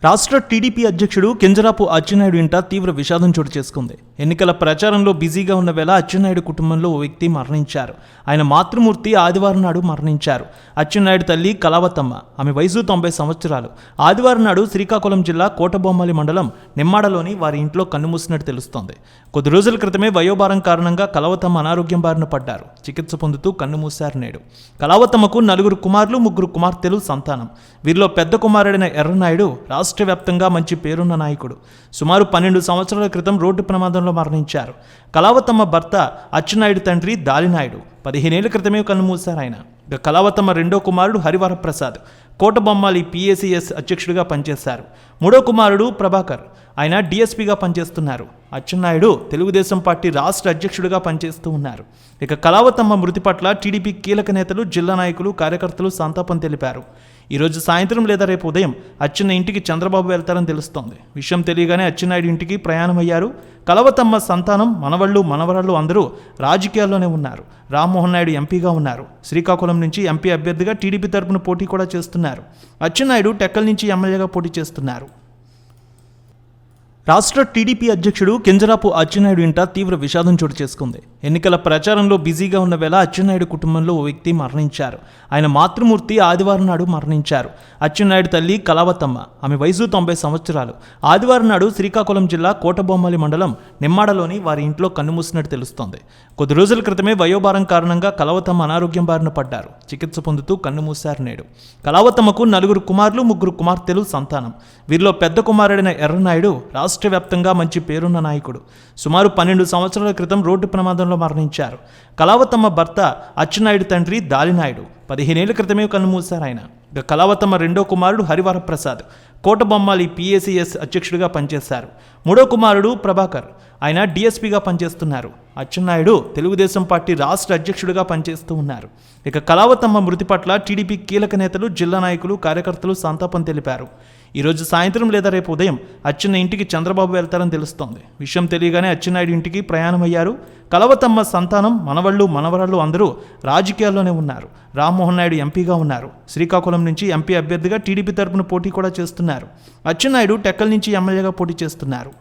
రాష్ట్ర టీడీపీ అధ్యక్షుడు కింజరాపు అచ్చెన్నాయుడు ఇంట తీవ్ర విషాదం చోటు చేసుకుంది. ఎన్నికల ప్రచారంలో బిజీగా ఉన్న వేళ అచ్చెన్నాయుడు కుటుంబంలో ఓ వ్యక్తి మరణించారు. ఆయన మాతృమూర్తి ఆదివారం నాడు మరణించారు. అచ్చెన్నాయుడు తల్లి కళావతమ్మ, ఆమె వయసు 90 సంవత్సరాలు. ఆదివారం నాడు శ్రీకాకుళం జిల్లా కోటబొమ్మాలి మండలం నిమ్మాడలోని వారి ఇంట్లో కన్నుమూసినట్టు తెలుస్తోంది. కొద్ది రోజుల క్రితమే వయోభారం కారణంగా కళావతమ్మ అనారోగ్యం బారిన పడ్డారు. చికిత్స పొందుతూ కన్నుమూశారు నేడు. కళావతమ్మకు 4 కుమారులు 3 కుమార్తెలు సంతానం. వీరిలో పెద్ద కుమారుడైన ఎర్రనాయుడు రాష్ట్ర వ్యాప్తంగా మంచి పేరున్న నాయకుడు. సుమారు 12 సంవత్సరాల క్రితం రోడ్డు ప్రమాదంలో మరణించారు. కళావతమ్మ భర్త అచ్చెన్నాయుడు తండ్రి దాలినాయుడు 15 ఏళ్ల క్రితమే కన్నుమూశారు ఆయన. ఇక కళావతమ్మ రెండో కుమారుడు హరివరప్రసాద్ కోటబొమ్మాలి PACS అధ్యక్షుడిగా పనిచేశారు. మూడో కుమారుడు ప్రభాకర్, ఆయన DSPగా పనిచేస్తున్నారు. అచ్చెన్నాయుడు తెలుగుదేశం పార్టీ రాష్ట్ర అధ్యక్షుడిగా పనిచేస్తూ ఉన్నారు. ఇక కళావతమ్మ మృతి పట్ల టీడీపీ కీలక నేతలు, జిల్లా నాయకులు, కార్యకర్తలు సంతాపం తెలిపారు. ఈరోజు సాయంత్రం లేదా రేపు ఉదయం అచ్చెన్న ఇంటికి చంద్రబాబు వెళ్తారని తెలుస్తోంది. విషయం తెలియగానే అచ్చెన్నాయుడు ఇంటికి ప్రయాణమయ్యారు. కళావతమ్మ సంతానం, మనవళ్ళు, మనవరాళ్ళు అందరూ రాజకీయాల్లోనే ఉన్నారు. రామ్మోహన్ నాయుడు ఎంపీగా ఉన్నారు. శ్రీకాకుళం నుంచి ఎంపీ అభ్యర్థిగా టీడీపీ తరపున పోటీ కూడా చేస్తున్నారు. అచ్చెన్నాయుడు టెక్కల్ నుంచి ఎమ్మెల్యేగా పోటీ చేస్తున్నారు. రాష్ట్ర టీడీపీ అధ్యక్షుడు కింజరాపు అచ్చెన్నాయుడు ఇంట తీవ్ర విషాదం చోటు చేసుకుంది. ఎన్నికల ప్రచారంలో బిజీగా ఉన్న వేళ అచ్చెన్నాయుడు కుటుంబంలో ఓ వ్యక్తి మరణించారు. ఆయన మాతృమూర్తి ఆదివారం నాడు మరణించారు. అచ్చెన్నాయుడు తల్లి కళావతమ్మ, ఆమె వయసు 90 సంవత్సరాలు. ఆదివారం నాడు శ్రీకాకుళం జిల్లా కోటబొమ్మాలి మండలం నిమ్మాడలోని వారి ఇంట్లో కన్నుమూసినట్టు తెలుస్తోంది. కొద్ది రోజుల క్రితమే వయోభారం కారణంగా కళావతమ్మ అనారోగ్యం బారిన పడ్డారు. చికిత్స పొందుతూ కన్నుమూశారు నేడు. కళావతమ్మకు 4 కుమారులు 3 కుమార్తెలు సంతానం. వీరిలో పెద్ద కుమారుడైన ఎర్రనాయుడు రాష్ట్ర వ్యాప్తంగా మంచి పేరున్న నాయకుడు. సుమారు 12 సంవత్సరాల క్రితం రోడ్డు ప్రమాదంలో మరణించారు. కళావతమ్మ భర్త అచ్చెన్నాయుడు తండ్రి దాలినాయుడు 15 ఏళ్ల క్రితమే కన్నుమూశారు ఆయన. ఇక కళావతమ్మ రెండో కుమారుడు హరివరప్రసాద్ కోటబొమ్మాలి PACS అధ్యక్షుడిగా పనిచేశారు. మూడో కుమారుడు ప్రభాకర్, ఆయన DSPగా పనిచేస్తున్నారు. అచ్చెన్నాయుడు తెలుగుదేశం పార్టీ రాష్ట్ర అధ్యక్షుడిగా పనిచేస్తూ ఉన్నారు. ఇక కళావతమ్మ మృతి పట్ల టీడీపీ కీలక నేతలు, జిల్లా నాయకులు, కార్యకర్తలు సంతాపం తెలిపారు. ఈరోజు సాయంత్రం లేదా రేపు ఉదయం అచ్చెన్న ఇంటికి చంద్రబాబు వెళ్తారని తెలుస్తోంది. విషయం తెలియగానే అచ్చెన్నాయుడు ఇంటికి ప్రయాణమయ్యారు. కళావతమ్మ సంతానం, మనవళ్ళు, మనవరాళ్ళు అందరూ రాజకీయాల్లోనే ఉన్నారు. రామ్మోహన్ నాయుడు ఎంపీగా ఉన్నారు. శ్రీకాకుళం నుంచి ఎంపీ అభ్యర్థిగా టీడీపీ తరపున పోటీ కూడా చేస్తున్నారు. అచ్చెన్నాయుడు టెక్కల్ నుంచి ఎమ్మెల్యేగా పోటీ చేస్తున్నారు.